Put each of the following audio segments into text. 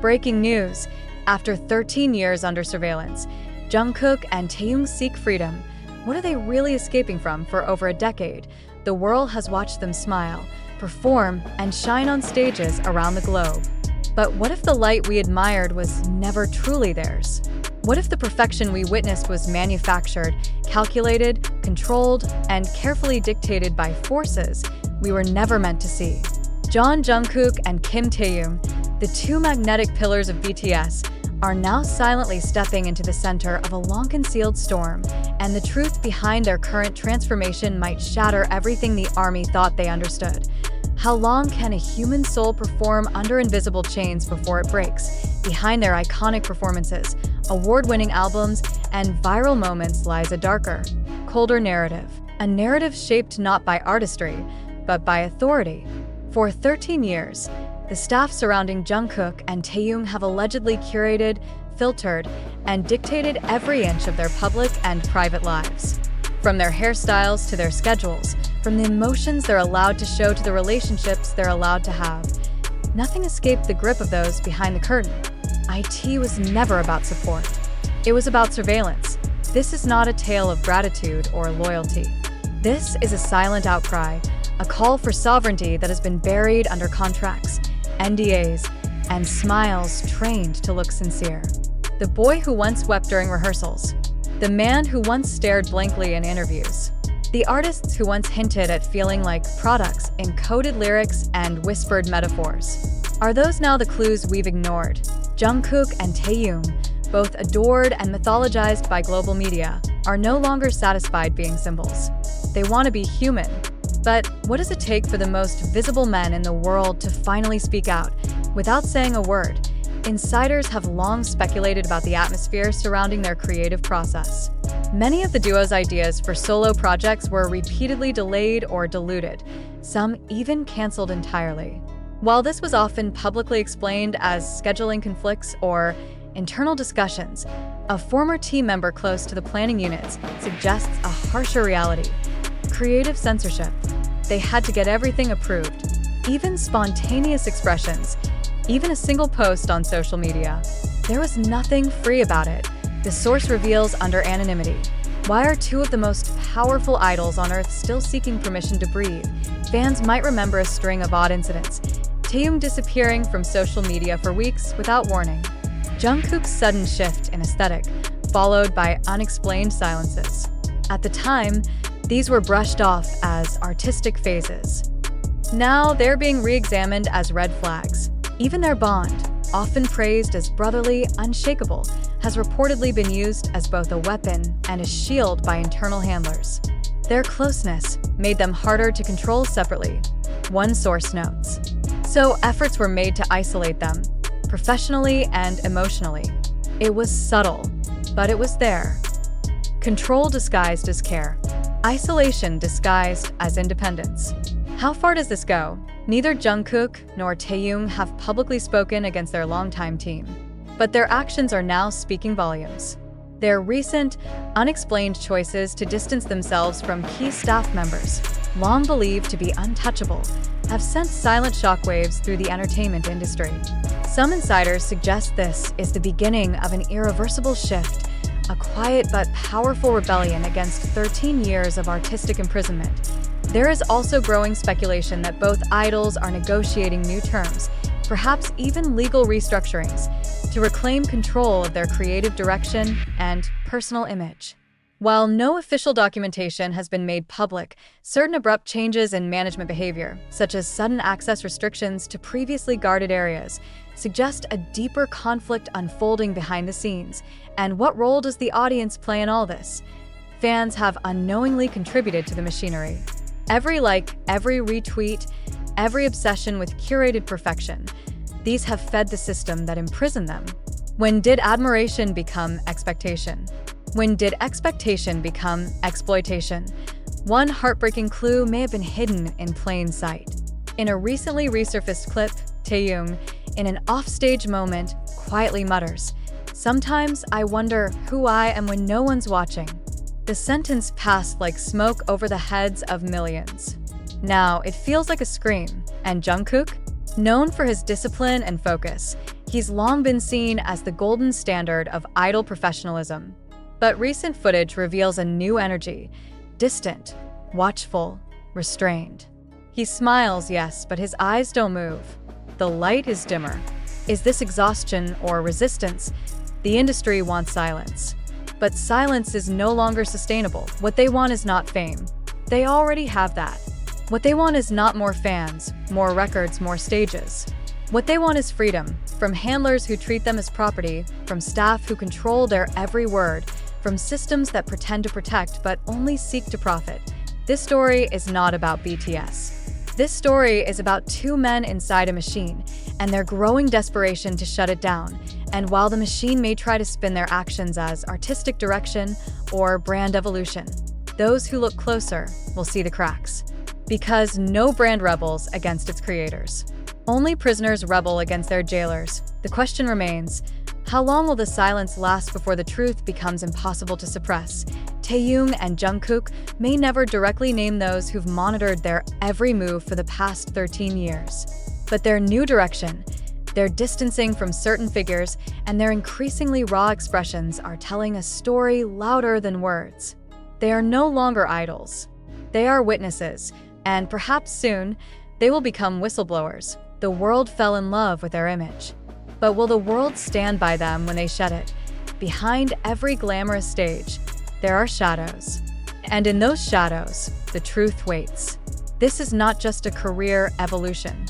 Breaking news! After 13 years under surveillance, Jungkook and Taehyung seek freedom. What are they really escaping from for over a decade? The world has watched them smile, perform, and shine on stages around the globe. But what if the light we admired was never truly theirs? What if the perfection we witnessed was manufactured, calculated, controlled, and carefully dictated by forces we were never meant to see? Jungkook and Kim Taehyung, the two magnetic pillars of BTS, are now silently stepping into the center of a long-concealed storm, and the truth behind their current transformation might shatter everything the ARMY thought they understood. How long can a human soul perform under invisible chains before it breaks? Behind their iconic performances, award-winning albums, and viral moments lies a darker, colder narrative. A narrative shaped not by artistry, but by authority. For 13 years, the staff surrounding Jungkook and Taehyung have allegedly curated, filtered, and dictated every inch of their public and private lives. From their hairstyles to their schedules, from the emotions they're allowed to show to the relationships they're allowed to have, nothing escaped the grip of those behind the curtain. IT was never about support. It was about surveillance. This is not a tale of gratitude or loyalty. This is a silent outcry, a call for sovereignty that has been buried under contracts, NDAs, and smiles trained to look sincere. The boy who once wept during rehearsals. The man who once stared blankly in interviews. The artists who once hinted at feeling like products in coded lyrics and whispered metaphors. Are those now the clues we've ignored? Jungkook and Taehyung, both adored and mythologized by global media, are no longer satisfied being symbols. They want to be human. But what does it take for the most visible men in the world to finally speak out, without saying a word? Insiders have long speculated about the atmosphere surrounding their creative process. Many of the duo's ideas for solo projects were repeatedly delayed or diluted, some even canceled entirely. While this was often publicly explained as scheduling conflicts or internal discussions, a former team member close to the planning units suggests a harsher reality: creative censorship. They had to get everything approved, even spontaneous expressions, even a single post on social media. There was nothing free about it. The source reveals under anonymity. Why are two of the most powerful idols on Earth still seeking permission to breathe? Fans might remember a string of odd incidents. Taehyung disappearing from social media for weeks without warning. Jungkook's sudden shift in aesthetic, followed by unexplained silences. At the time, these were brushed off as artistic phases. Now they're being re-examined as red flags. Even their bond, often praised as brotherly, unshakable, has reportedly been used as both a weapon and a shield by internal handlers. Their closeness made them harder to control separately, one source notes. So efforts were made to isolate them, professionally and emotionally. It was subtle, but it was there. Control disguised as care. Isolation disguised as independence. How far does this go? Neither Jungkook nor Taehyung have publicly spoken against their longtime team, but their actions are now speaking volumes. Their recent, unexplained choices to distance themselves from key staff members, long believed to be untouchable, have sent silent shockwaves through the entertainment industry. Some insiders suggest this is the beginning of an irreversible shift, a quiet but powerful rebellion against 13 years of artistic imprisonment. There is also growing speculation that both idols are negotiating new terms, perhaps even legal restructurings, to reclaim control of their creative direction and personal image. While no official documentation has been made public, certain abrupt changes in management behavior, such as sudden access restrictions to previously guarded areas, suggest a deeper conflict unfolding behind the scenes. And what role does the audience play in all this? Fans have unknowingly contributed to the machinery. Every like, every retweet, every obsession with curated perfection, these have fed the system that imprisoned them. When did admiration become expectation? When did expectation become exploitation? One heartbreaking clue may have been hidden in plain sight. In a recently resurfaced clip, Taehyung, in an offstage moment, quietly mutters, "Sometimes I wonder who I am when no one's watching." The sentence passed like smoke over the heads of millions. Now it feels like a scream. And Jungkook? Known for his discipline and focus, He's long been seen as the golden standard of idol professionalism. But recent footage reveals a new energy: distant, watchful, restrained. He smiles, yes, but his eyes don't move. The light is dimmer. Is this exhaustion or resistance? The industry wants silence. But silence is no longer sustainable. What they want is not fame. They already have that. What they want is not more fans, more records, more stages. What they want is freedom, from handlers who treat them as property, from staff who control their every word, from systems that pretend to protect but only seek to profit. This story is not about BTS. This story is about two men inside a machine and their growing desperation to shut it down. And while the machine may try to spin their actions as artistic direction or brand evolution, those who look closer will see the cracks. Because no brand rebels against its creators. Only prisoners rebel against their jailers. The question remains, how long will the silence last before the truth becomes impossible to suppress? Taehyung and Jungkook may never directly name those who've monitored their every move for the past 13 years. But their new direction, their distancing from certain figures, and their increasingly raw expressions are telling a story louder than words. They are no longer idols. They are witnesses, and perhaps soon, they will become whistleblowers. The world fell in love with their image. But will the world stand by them when they shed it? Behind every glamorous stage, there are shadows. And in those shadows, the truth waits. This is not just a career evolution.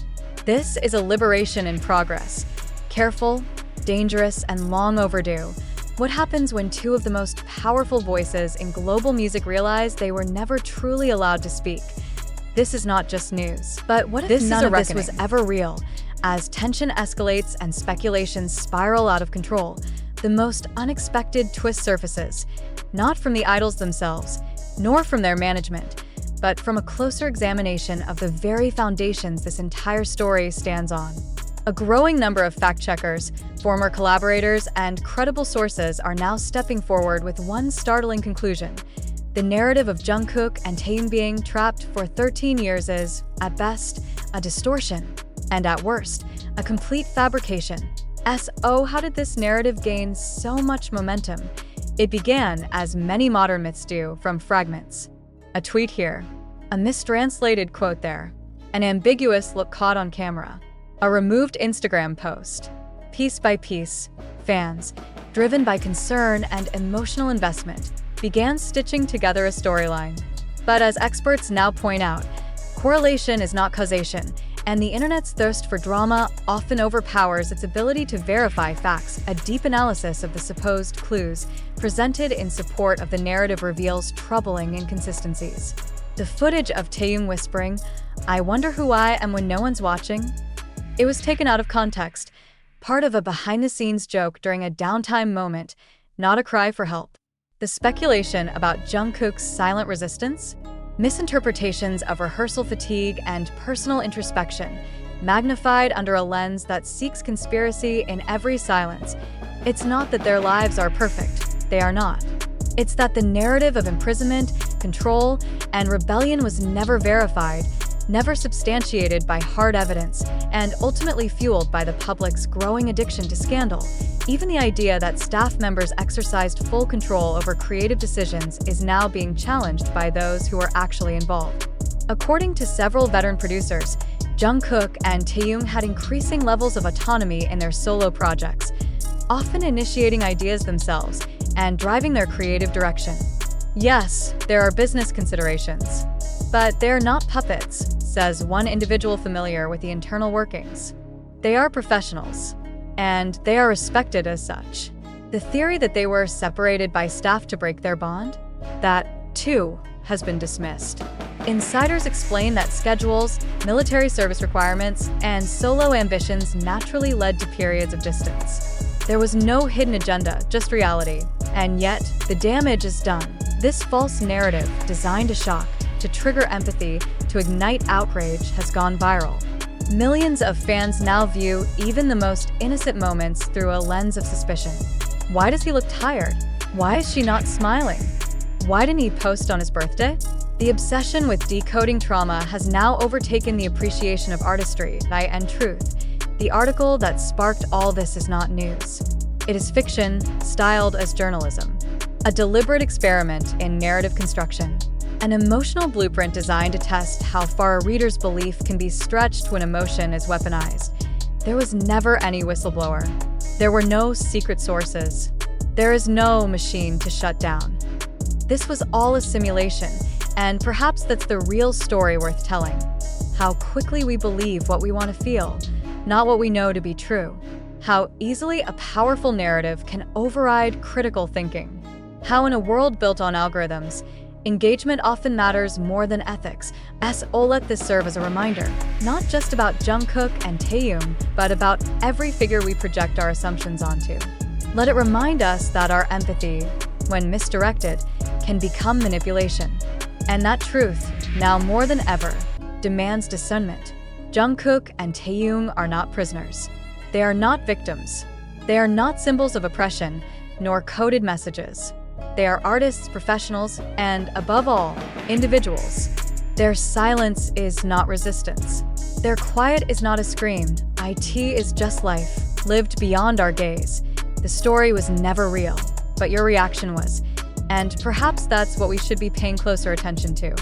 This is a liberation in progress. Careful, dangerous, and long overdue. What happens when two of the most powerful voices in global music realize they were never truly allowed to speak? This is not just news. But what if none of this was ever real? As tension escalates and speculations spiral out of control, the most unexpected twist surfaces, not from the idols themselves, nor from their management, but from a closer examination of the very foundations this entire story stands on. A growing number of fact-checkers, former collaborators, and credible sources are now stepping forward with one startling conclusion. The narrative of Jungkook and Taehyung being trapped for 13 years is, at best, a distortion, and at worst, a complete fabrication. How did this narrative gain so much momentum? It began, as many modern myths do, from fragments. A tweet here, a mistranslated quote there, an ambiguous look caught on camera, a removed Instagram post. Piece by piece, fans, driven by concern and emotional investment, began stitching together a storyline. But as experts now point out, correlation is not causation, and the internet's thirst for drama often overpowers its ability to verify facts. A deep analysis of the supposed clues presented in support of the narrative reveals troubling inconsistencies. The footage of Taehyung whispering, "I wonder who I am when no one's watching?" It was taken out of context, part of a behind-the-scenes joke during a downtime moment, not a cry for help. The speculation about Jungkook's silent resistance, misinterpretations of rehearsal fatigue and personal introspection, magnified under a lens that seeks conspiracy in every silence. It's not that their lives are perfect. They are not. It's that the narrative of imprisonment, control, and rebellion was never verified, never substantiated by hard evidence, and ultimately fueled by the public's growing addiction to scandal. Even the idea that staff members exercised full control over creative decisions is now being challenged by those who are actually involved. According to several veteran producers, Jungkook and Taehyung had increasing levels of autonomy in their solo projects, often initiating ideas themselves and driving their creative direction. Yes, there are business considerations, but they're not puppets, says one individual familiar with the internal workings. They are professionals, and they are respected as such. The theory that they were separated by staff to break their bond? That, too, has been dismissed. Insiders explain that schedules, military service requirements, and solo ambitions naturally led to periods of distance. There was no hidden agenda, just reality. And yet, the damage is done. This false narrative, designed to shock, to trigger empathy, to ignite outrage, has gone viral. Millions of fans now view even the most innocent moments through a lens of suspicion. Why does he look tired? Why is she not smiling? Why didn't he post on his birthday? The obsession with decoding trauma has now overtaken the appreciation of artistry and truth. The article that sparked all this is not news. It is fiction, styled as journalism. A deliberate experiment in narrative construction. An emotional blueprint designed to test how far a reader's belief can be stretched when emotion is weaponized. There was never any whistleblower. There were no secret sources. There is no machine to shut down. This was all a simulation, and perhaps that's the real story worth telling. How quickly we believe what we want to feel, not what we know to be true. How easily a powerful narrative can override critical thinking. How in a world built on algorithms, engagement often matters more than ethics. Let this serve as a reminder, not just about Jungkook and Taehyung, but about every figure we project our assumptions onto. Let it remind us that our empathy, when misdirected, can become manipulation. And that truth, now more than ever, demands discernment. Jungkook and Taehyung are not prisoners. They are not victims. They are not symbols of oppression, nor coded messages. They are artists, professionals, and, above all, individuals. Their silence is not resistance. Their quiet is not a scream. It is just life, lived beyond our gaze. The story was never real, but your reaction was. And perhaps that's what we should be paying closer attention to.